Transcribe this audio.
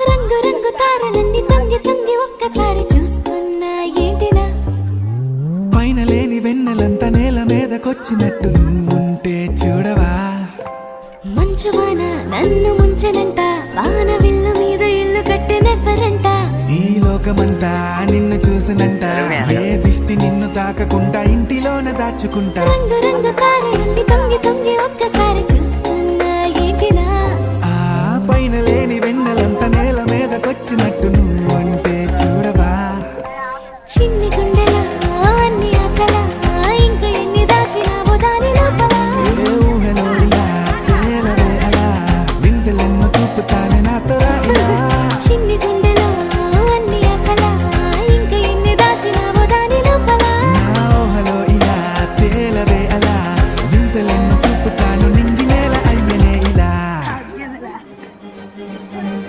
రంగు రంగు తారలన్నీ తొంగి తొంగి ఒక్కసారి చూస్తున్నా ఏంటినా పైన లేని వెన్నెలంతా నేల మీదకొచ్చినట్టు ఉంటే చూడవా మంచువాన నన్ను ముంచనంట వాన విల్లు మీద ఇల్లు కట్టెనెవ్వరంట ఈ లోకమంతా నిన్ను చూసినంట ఏ దిష్టి నిన్ను తాకకుండా ఇంటిలోన దాచుకుంటా రంగు రంగు తారలన్నీ తొంగి తొంగి ఒక్కసారి చూస్తున్నా ఏంటినా ఆ పైన లేని వెన్నెల